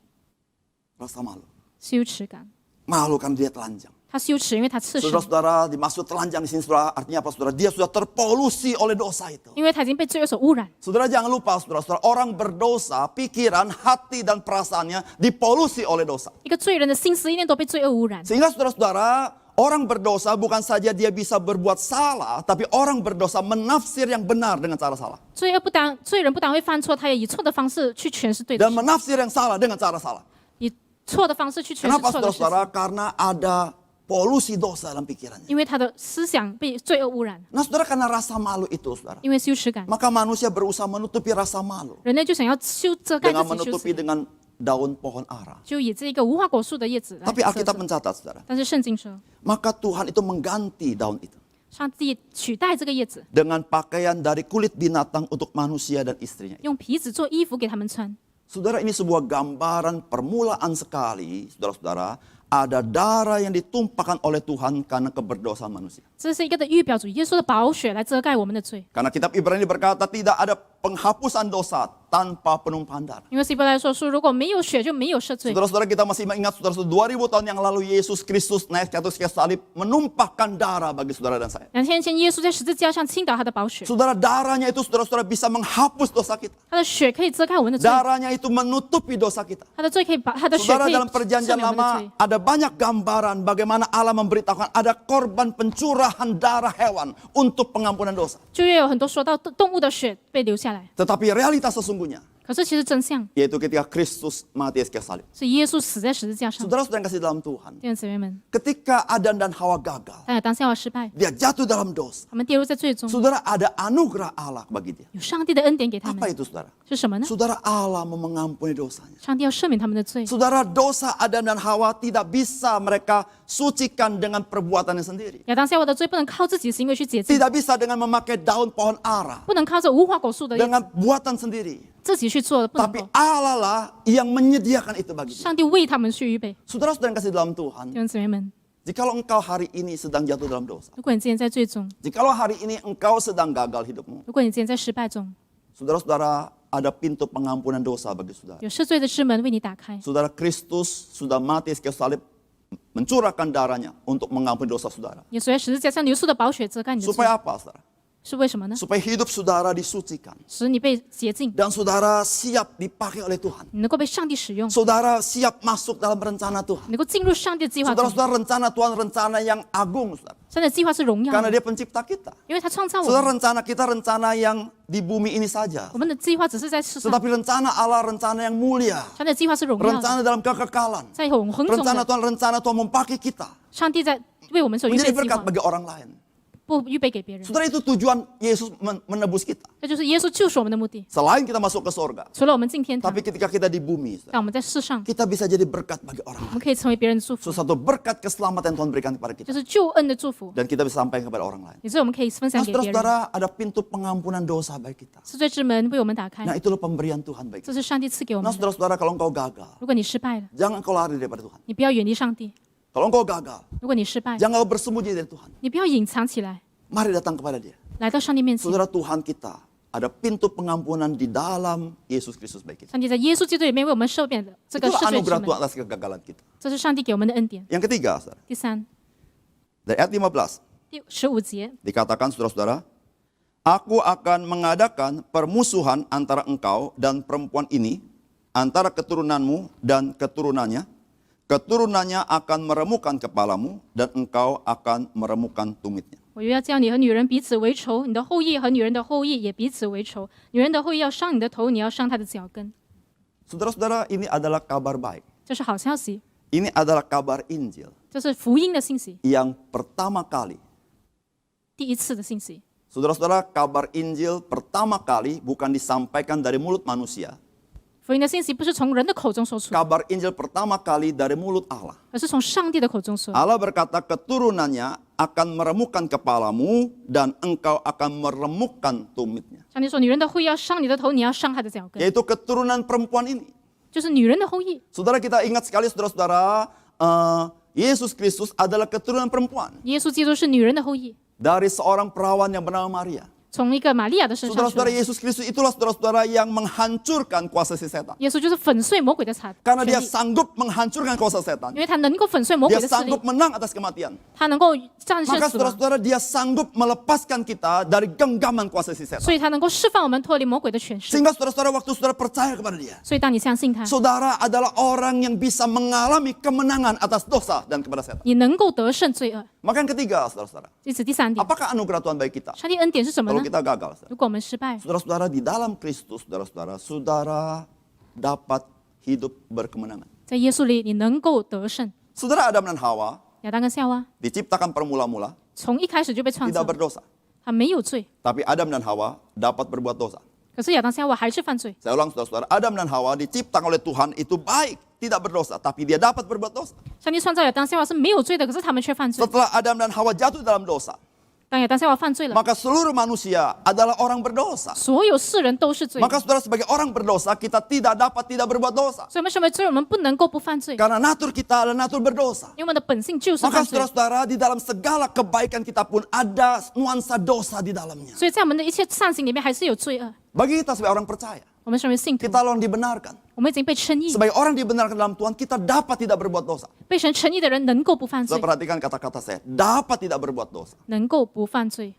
Rasa malu. 羞耻感。 Malu kan dia telanjang. 他羞耻，因为他赤身， Saudara-saudara, dimaksud telanjang di sini, saudara, artinya apa, saudara? Dia sudah terpolusi oleh dosa itu. 因为他已经被罪恶所污染。 Saudara, jangan lupa, saudara-saudara, orang berdosa, pikiran, hati, dan perasaannya dipolusi oleh dosa. 一个罪人的心思意念都被罪恶污染， Sehingga saudara-saudara, orang berdosa bukan saja dia bisa berbuat salah, tapi orang berdosa menafsir yang benar dengan cara salah. 罪人不但会犯错，他也以错的方式去诠释对的 Dan 事， menafsir yang salah dengan cara salah. 以错的方式去诠释 Kenapa 错的事情， saudara-saudara? Karena ada polusi dosa dalam pikirannya. 因为他的思想被罪恶污染， Nah, saudara, karena rasa malu itu, saudara, 因为羞耻感， maka manusia berusaha menutupi rasa malu 人类就想要遮盖 dengan 自己羞 menutupi 耻， dengan daun pohon ara. 就以这个无花果树的叶子来 Tapi 遮 Alkitab 住。 mencatat, saudara, 但是圣经说， maka Tuhan itu mengganti daun itu 上帝取代这个叶子， dengan pakaian dari kulit binatang untuk manusia dan istrinya. 用皮子做衣服给他们穿。 Saudara, ini sebuah gambaran permulaan sekali, saudara-saudara, ada darah yang ditumpahkan oleh Tuhan karena keberdosaan manusia. 这是一个的预表主耶稣的宝血来遮盖我们的罪， Karena kitab Ibrani berkata tidak ada penghapusan dosa tanpa penumpahan darah. 因为希伯来说如果没有血就没有赦罪。 Saudara-saudara, kita masih mengingat, saudara-saudara, 2000 tahun yang lalu Yesus Kristus naik ke atas kayu salib menumpahkan darah bagi saudara dan saya. 2000年前，耶稣在十字架上倾倒他的宝血， Saudara, darahnya itu, saudara-saudara, bisa menghapus dosa kita. 他的血可以遮盖我们的罪， Darahnya itu menutupi dosa kita. 他的罪可以把他的血 Saudara, 可以 dalam 赦 perjanjian 免我们的 lama 罪。 ada banyak gambaran bagaimana Allah memberitahukan ada korban pencurahan darah hewan untuk pengampunan dosa. 旧约有很多说到动物的血被流下来， Tetapi realitas sesungguhnya 可是其实真相 yaitu ketika Kristus mati di kayu salib. 是耶稣死在十字架上。 Saudara-saudara yang kasih dalam Tuhan, 弟兄姊妹们， ketika Adam dan Hawa gagal, 当亚当夏娃失败， dia jatuh dalam dosa. 他们跌入在罪中， Saudara, ada anugerah Allah bagi dia. 有上帝的恩典给他 Apa 们， itu, saudara? 是什么呢？ Saudara, Allah mau mengampuni dosanya. 上帝要赦免他们的罪。 Saudara, dosa Adam dan Hawa tidak bisa mereka sucikan dengan perbuatannya sendiri. 亚当夏娃的罪不能靠自己的行为去洁净， Tidak bisa dengan memakai daun pohon ara, 不能靠着无花果树的叶子 dengan buatan sendiri. 自己去做的，不能 Tapi 够。 Allah lah yang menyediakan itu bagi dia. 上帝为他们去预备。 Saudara-saudara yang kasih dalam 弟 Tuhan, 兄姊妹们， jikalau engkau hari ini sedang jatuh dalam dosa, 如果你之前在罪中， jikalau hari ini engkau sedang gagal hidupmu, 如果你之前在失败中， saudara-saudara, ada pintu pengampunan dosa bagi saudara. 有赦罪的之门为你打开。 Saudara, Kristus sudah mati di kayu salib, mencurahkan darahnya untuk mengampuni dosa saudara. 耶稣在十字架上流出的宝血遮盖你的罪， Supaya apa, saudara? 是为什么呢？ Supaya hidup saudara disucikan. 使你被洁净， Dan saudara siap dipakai oleh Tuhan. 你能够被上帝使用， Saudara siap masuk dalam rencana Tuhan. 能够进入上帝的计划中。 Saudara-saudara, rencana Tuhan rencana yang agung, saudara. 上帝的计划是荣耀 Karena 的， dia pencipta kita. 因为他创造我 Saudara, 们。 rencana kita rencana yang di bumi ini saja. 我们的计划只是在世上， Tetapi rencana Allah rencana yang mulia. 上帝的计划是荣耀的， Rencana dalam kekekalan. 在永恒中 Rencana 的。 Tuhan rencana Tuhan memakai kita. 上帝在为我们所预备 Menjadi 的计 berkat 划， bagi orang lain. 不预备给别人。 Saudara, itu tujuan Yesus menebus kita. 这就是耶稣救赎我们的目的。 Selain kita masuk ke surga, 除了我们进天堂， tapi ketika kita di bumi, 让我们在世上， kita bisa jadi berkat bagi orang 我 lain. 们可以成为别人的祝福， Sesuatu berkat keselamatan yang Tuhan berikan kepada 就 kita. 是救恩的祝福， Dan kita bisa sampaikan kepada orang lain. 也是我们可以分享 Nah, 给别人。 saudara-saudara, ada pintu pengampunan dosa bagi kita. 是罪之门为我们打开， Nah, itulah pemberian Tuhan bagi 这 kita. 是上帝赐给我 Nah, 们的。 saudara-saudara, kalau engkau gagal, 如果你失败了， jangan engkau lari daripada Tuhan. 你不要远离上帝； Kalau engkau gagal, 如果你失败了， jangan engkau bersembunyi dari Tuhan. 你不要隐藏起来， Mari datang kepada Dia. 来到上帝面前。 Saudara, Tuhan kita ada pintu pengampunan di dalam Yesus Kristus bagi kita. 上帝在耶稣基督里面为我们受遍的这个 Itulah 是罪之 anugerah 门， Tuhan atas kegagalan kita. 这是上帝给我们的恩典。 Yang ketiga, saudara, 第三， dari ayat 15. 第15节， Dikatakan saudara-saudara, Aku akan mengadakan permusuhan antara engkau dan perempuan ini, antara keturunanmu dan keturunannya. Keturunannya akan meremukkan kepalamu dan engkau akan meremukkan tumitnya. 我又要叫你和女人彼此为仇，你的后裔和女人的后裔也彼此为仇。女人的后裔要伤你的头，你要伤她的脚跟。 Saudara-saudara, ini adalah kabar baik. 这是好消息， Ini adalah kabar Injil 这是福音的信息， yang pertama kali. 第一次的信息。 Saudara-saudara, kabar Injil pertama kali bukan disampaikan dari mulut manusia. 福音的信息不是从人的口中说出， Kabar Injil pertama kali dari mulut Allah. 而是从上帝的口中说。 Allah berkata keturunannya akan meremukkan kepalamu dan engkau akan meremukkan tumitnya. 上帝说，女人的后裔要伤你的头，你要伤她的脚跟， Yaitu keturunan perempuan ini. 就是女人的后裔。 Saudara, kita ingat sekali saudara-saudara, Yesus Kristus adalah keturunan perempuan. 耶稣基督是女人的后裔， Dari seorang perawan yang bernama Maria. 从一个玛利亚的身上出 Saudara-saudara, 来。 Yesus Kristus itulah saudara-saudara yang menghancurkan kuasa si setan. 耶稣就是粉碎魔鬼的权 Karena 权 dia 力， sanggup menghancurkan kuasa setan. 因为他能够粉碎魔鬼 Dia 的势力， sanggup menang atas kematian. 他能够战胜 Maka 死亡， saudara-saudara, dia sanggup melepaskan kita dari genggaman kuasa si setan. 所以他能够释放我们脱离魔鬼的权势。 Sehingga saudara-saudara, waktu saudara percaya kepada dia, 所以当你相信他， saudara adalah orang yang bisa mengalami kemenangan atas dosa dan kepada setan. 你能够得胜罪恶。 Maka yang ketiga, saudara-saudara, 因此第三点， apakah anugerah Tuhan bagi kita? 上帝恩典是什么 Kalau 呢？ kita gagal, saudara. 如果我们失败， Saudara-saudara, di dalam Kristus, saudara-saudara, saudara dapat hidup berkemenangan. 在耶稣里你能够得胜。 Saudara Adam dan Hawa 亚当跟夏娃 diciptakan permula-mula 从一开始就被创 tidak 造， berdosa. 他没有罪， Tapi Adam dan Hawa dapat berbuat dosa. 可是亚当夏娃还是犯罪。 Saya ulang saudara-saudara, Adam dan Hawa diciptakan oleh Tuhan itu baik, tidak berdosa. Tapi dia dapat berbuat dosa. 上帝创造亚当夏娃是没有罪的，可是他们却犯罪。 Setelah Adam dan Hawa jatuh dalam dosa, 当亚当夏娃犯罪了， maka seluruh manusia adalah orang berdosa. 所有世人都是罪人。 Maka saudara sebagai orang berdosa, kita tidak dapat tidak berbuat dosa. 所以我们身为罪人，我们不能够不犯罪， Karena natur kita adalah natur berdosa. 因为我们的本性就是犯 Maka 罪。 saudara-saudara, di dalam segala kebaikan kita pun ada nuansa dosa di dalamnya. 所以在我们的一切善行里面，还是有罪恶。 Bagi kita sebagai orang percaya, 我们身为信徒， kita orang dibenarkan. 我们已经被称义， Sebagai orang dibenarkan dalam Tuhan, kita dapat tidak berbuat dosa. 被神称义的人能够不犯罪 Saya，perhatikan kata-kata saya, dapat tidak berbuat dosa. 能够不犯罪。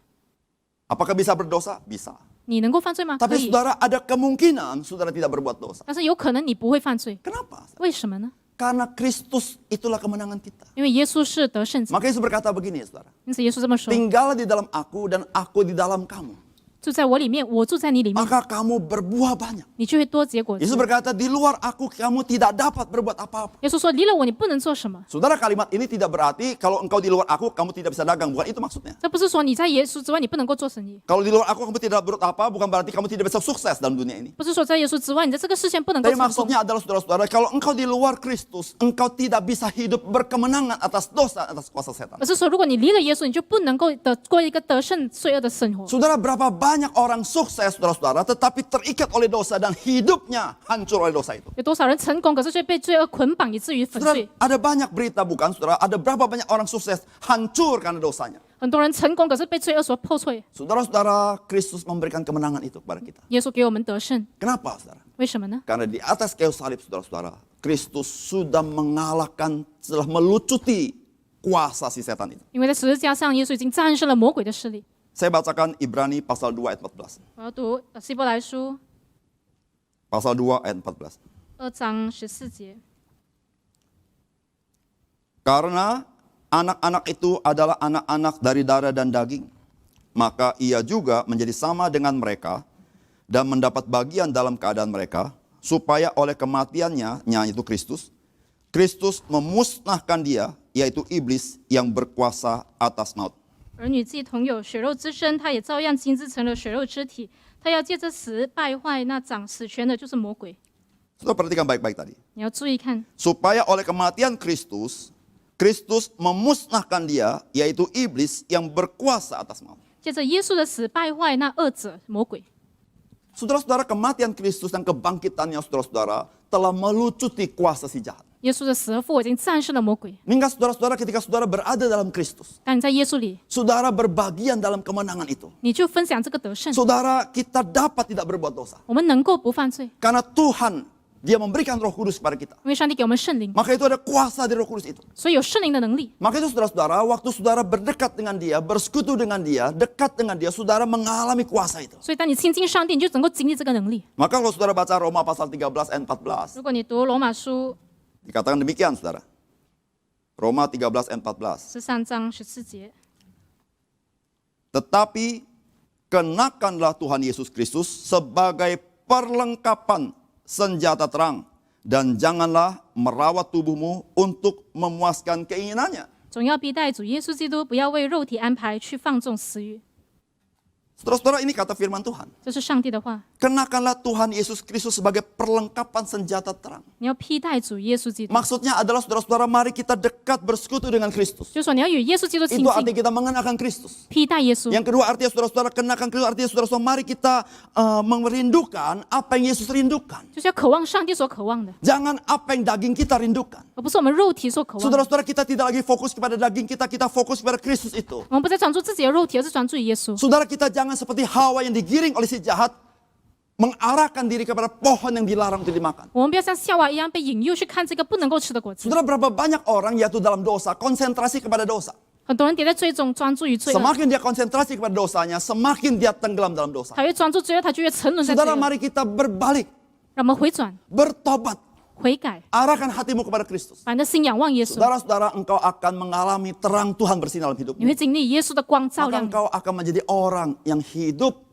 Apakah bisa berdosa? Bisa. 你能够犯罪吗？可 Tapi 以， saudara, ada kemungkinan saudara tidak berbuat dosa. 但是有可能你不会犯罪， Kenapa? 为什么呢？ Karena Kristus itulah kemenangan kita. 因为耶稣是得胜者， Maka Yesus berkata begini, saudara. 因此耶稣这么说： Tinggallah di dalam aku dan aku di dalam kamu. 住在我里面，我住在你里面， Maka kamu berbuah banyak. 你就会多结果子 Yesus。berkata, di luar aku kamu tidak dapat berbuat apa-apa. 耶稣说：离了我，你不能做什么。 Saudara, kalimat ini tidak berarti kalau engkau di luar aku, kamu tidak bisa dagang. Bukan itu maksudnya. 这不是说你在耶稣之外，你不能够做生意， Kalau di luar aku, kamu tidak berbuat apa, bukan berarti kamu tidak bisa sukses dalam dunia ini. 不是说在耶稣之外，你在这个世界不能够 Tapi 成功。 maksudnya adalah saudara-saudara, kalau engkau di luar Kristus, engkau tidak bisa hidup berkemenangan atas dosa, atas kuasa setan. 而是说，如果你离了耶稣，你就不能够过一个得胜罪恶的生活。 Saudara, berapa banyak orang sukses, saudara-saudara, tetapi terikat oleh dosa dan hidupnya hancur oleh dosa itu. 有多少人成功，可是却被罪恶捆绑，以至于粉 Saudara, 碎？ ada banyak berita bukan, saudara? Ada berapa banyak orang sukses hancur karena dosanya. 很多人成功，可是被罪恶所破碎。 Saudara-saudara, Kristus memberikan kemenangan itu kepada kita. 耶稣给我们得胜， Kenapa, saudara? 为什么呢？ Karena di atas kayu salib, saudara-saudara, Kristus sudah mengalahkan, telah melucuti kuasa si setan itu. 因为在十字架上，耶稣已经战胜了魔鬼的势力。 Saya bacakan Ibrani pasal 2 ayat 14. 我要读希伯来书 Pasal 2 ayat 14. 2章14节。 Karena anak-anak itu adalah anak-anak dari darah dan daging, maka ia juga menjadi sama dengan mereka dan mendapat bagian dalam keadaan mereka, supaya oleh kematiannya, yaitu Kristus memusnahkan dia, yaitu iblis yang berkuasa atas maut. 儿女既同有血肉之身，他也照样亲自成了血肉之体。他要借着死败坏那掌死权的，就是魔鬼。 Saudara perhatikan baik-baik tadi. 你要注意看， Supaya oleh kematian Kristus, Kristus memusnahkan dia, yaitu iblis yang berkuasa atas maut. 借着耶稣的死败坏那恶者魔鬼。 Saudara-saudara, kematian Kristus dan kebangkitannya saudara-saudara telah melucuti kuasa si jahat. 耶稣的死和复活已经战胜了魔鬼。 Hingga saudara-saudara ketika saudara berada dalam Kristus, 当你在耶稣里， saudara berbagian dalam kemenangan itu. 你就分享这个得胜。 Saudara, kita dapat tidak berbuat dosa. 我们能够不犯罪， Karena Tuhan, dia memberikan roh kudus kepada kita. 因为上帝给我们圣灵， Maka itu ada kuasa dari roh kudus itu. 所以有圣灵的能力。 Maka itu saudara-saudara, waktu saudara berdekat dengan dia, bersekutu dengan dia, dekat dengan dia, saudara mengalami kuasa itu. 所以当你亲近上帝，你就能够经历这个能力。 Maka kalau saudara baca Roma pasal 13 ayat 14, 如果你读罗马书 dikatakan demikian saudara. Roma 13 ayat 14. 13章14节， Tetapi kenakanlah Tuhan Yesus Kristus sebagai perlengkapan senjata terang. Dan janganlah merawat tubuhmu untuk memuaskan keinginannya. 总要必待主耶稣基督，不要为肉体安排去放纵私欲。 Saudara-saudara, ini kata firman Tuhan. 这是上帝的话， Kenakanlah Tuhan Yesus Kristus sebagai perlengkapan senjata terang. 你要披戴主耶稣基督， Maksudnya adalah saudara-saudara, mari kita dekat bersekutu dengan Kristus. 就是说你要与耶稣基督亲 Itu artinya 近， kita mengenakan Kristus. 披戴耶稣。 Yang kedua artinya saudara-saudara kenakan Kristus, artinya saudara-saudara mari kita merindukan apa yang Yesus rindukan. 就是要渴望上帝所渴望的， Jangan apa yang daging kita rindukan. 而不是我们肉体所渴望的。 Saudara-saudara, kita tidak lagi fokus kepada daging kita, kita fokus kepada Kristus itu. 我们不再专注自己的肉体，而是专注于耶稣。 Saudara, kita jangan seperti Hawa yang digiring oleh si jahat, mengarahkan diri kepada pohon yang dilarang untuk dimakan. 我们不要像夏娃一样被引诱去看这个不能够吃的果子。 Saudara, berapa banyak orang yaitu dalam dosa, konsentrasi kepada dosa. 很多人跌在罪中，专注于罪恶， Semakin dia konsentrasi kepada dosanya, semakin dia tenggelam dalam dosa. 他越专注罪恶，他就越沉沦在罪 Saudara, 恶。 mari kita berbalik, 让我们回转、 bertobat, 悔改， arahkan hatimu kepada Kristus. 把你的心仰望耶稣， Saudara-saudara, engkau akan mengalami terang Tuhan bersinar dalam 你 hidupmu. 会经历耶稣的光照 Maka 亮你， engkau akan menjadi orang yang hidup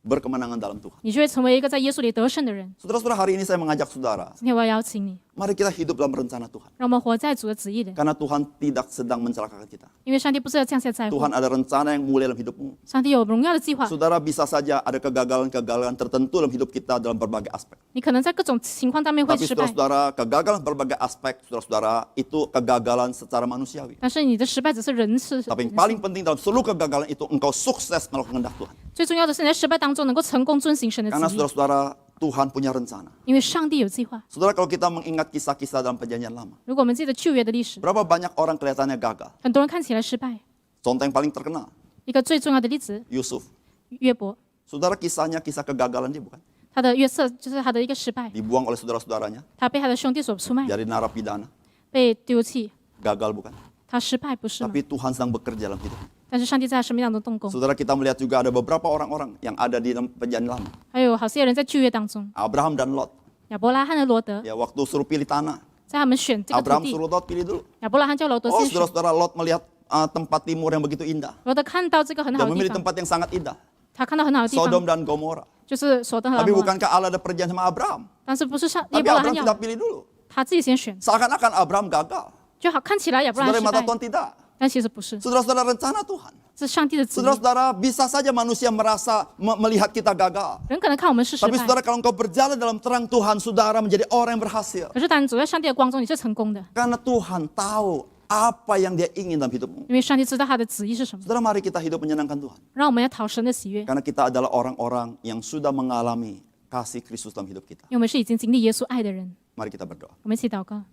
berkemenangan dalam Tuhan. 你就会成为一个在耶稣里得胜的人。 Saudara-saudara, hari ini saya mengajak saudara, 今天我要邀请你， mari kita hidup dalam rencana Tuhan. 让我们活在主的旨意里， Karena Tuhan tidak sedang mencelakakan kita. 因为上帝不是要降下灾祸， Tuhan ada rencana yang mulia dalam hidupmu. 上帝有荣耀的计划。 Saudara, bisa saja ada kegagalan-kegagalan tertentu dalam hidup kita dalam berbagai aspek. 你可能在各种情况当中会 Tapi 失败， saudara-saudara, kegagalan berbagai aspek, saudara-saudara, itu kegagalan secara manusiawi. 但是你的失败只是人事。 Tapi yang paling penting dalam seluruh kegagalan itu, engkau sukses melakukan kehendak Tuhan. 最重要的是你在失败当中能够成功遵行神的 Karena 旨意， saudara-saudara, Tuhan punya rencana. 因为上帝有计划。 Saudara, kalau kita mengingat kisah-kisah dalam perjanjian lama, 如果我们记得旧约的历史， berapa banyak orang kelihatannya gagal? 很多人看起来失败。 Contoh yang paling terkenal, 一个最重要的例子， Yusuf. 约伯， Saudara, kisahnya kisah kegagalan dia bukan? 他的约瑟就是他的一个失败， Dibuang oleh saudara-saudaranya, 他被他的兄弟所出卖， jadi narapidana. 被丢弃， Gagal bukan? 他失败不是吗？ Tapi Tuhan sedang bekerja dalam hidup. 但是上帝在他生命当中动工， Saudara, kita melihat juga ada beberapa orang-orang yang ada di dalam perjanjian lama. 还有好些人在旧约当中， Abraham dan Lot. 亚伯拉罕和罗德， Ya, waktu suruh pilih tanah, 在他们选这个土 Abraham 地， suruh Lot pilih dulu. 亚伯拉罕叫罗德 Oh, 先选， saudara-saudara, Lot melihat tempat timur yang begitu indah. 罗德看到这个很好 Dan 的地 memilih 方， tempat yang sangat indah. 他看到很好的地 Sodom 方， dan Gomora. 就是所登和 Tapi 拉摩， bukankah Allah ada perjanjian sama Abraham? 但是不是上亚 Tapi 伯拉罕 Abraham 要 tidak pilih dulu. 他自己先选， Seakan-akan Abraham gagal. 就好看起来亚伯拉 Saudara, 罕 mata 失败， Tuhan tidak. 但其实不是， Saudara-saudara, rencana Tuhan. 是上帝的旨意。 Saudara-saudara, bisa saja manusia merasa melihat kita gagal. 人可能看我们是失 Tapi 败， saudara, kalau engkau berjalan dalam terang Tuhan, saudara menjadi orang yang berhasil. 可是当你走在上帝的光中，你是成功的， Karena Tuhan tahu apa yang dia ingin dalam hidupmu. 因为上帝知道他的旨意是什么。 Saudara, mari kita hidup menyenangkan Tuhan. 让我们要讨神的喜悦， Karena kita adalah orang-orang yang sudah mengalami kasih Kristus dalam hidup kita. 因为我们是已经经历耶稣爱的人。 Mari kita berdoa. 我们一起祷告。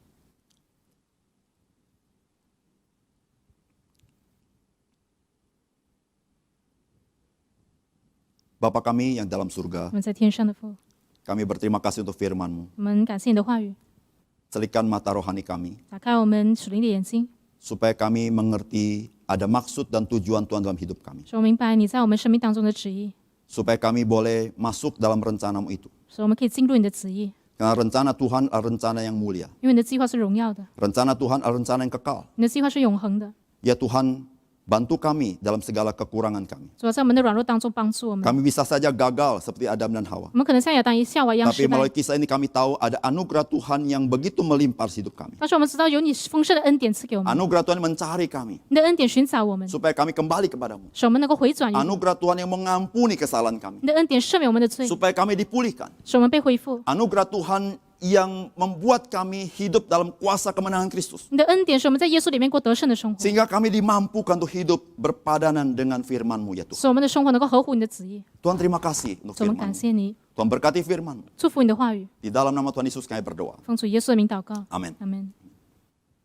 Bapa kami yang dalam surga, 我们在天上的父， kami berterima kasih untuk firman-Mu. 我们感谢你的话语， Selikan mata rohani kami, 打开我们属灵的眼睛， supaya kami mengerti ada maksud dan tujuan Tuhan dalam hidup kami. 使我明白你在我们生命当中的旨意， Supaya kami boleh masuk dalam rencana-Mu itu. 使我们可以进入你的旨意， Karena rencana Tuhan adalah rencana yang mulia. 因为你的计划是荣耀的， Rencana Tuhan adalah rencana yang kekal. 你的计划是永恒的。 Ya Tuhan, Bantu kami dalam segala kekurangan kami. 主要在我们的软弱当中帮助我们。 Kami bisa saja gagal seperti Adam dan Hawa. 我们可能像亚当夏娃一样 Tapi 失败， melalui kisah ini kami tahu ada anugerah Tuhan yang begitu melimpah di hidup kami. 但是我们知道有你丰盛的恩典赐给我们， Anugerah Tuhan yang mencari kami 你的恩典寻找我们， supaya kami kembali kepadamu. 使我们能够回转于你， Anugerah Tuhan yang mengampuni kesalahan kami 你的恩典赦免我们的罪， supaya kami dipulihkan. 使我们被恢复。 Anugerah Tuhan yang membuat kami hidup dalam kuasa kemenangan Kristus. 你的恩典使我们在耶稣里面过得胜的生活， Sehingga kami dimampukan untuk hidup berpadanan dengan firman-Mu ya Tuhan. 使我们的生活能够合乎你的旨意。 Tuhan terima kasih untuk 主，我们感 firman-Mu. 谢你， Tuhan berkati firman-Mu. 祝福你的话语， Di dalam nama Tuhan Yesus kami berdoa. 奉主耶稣的名祷告， Amin. 阿门。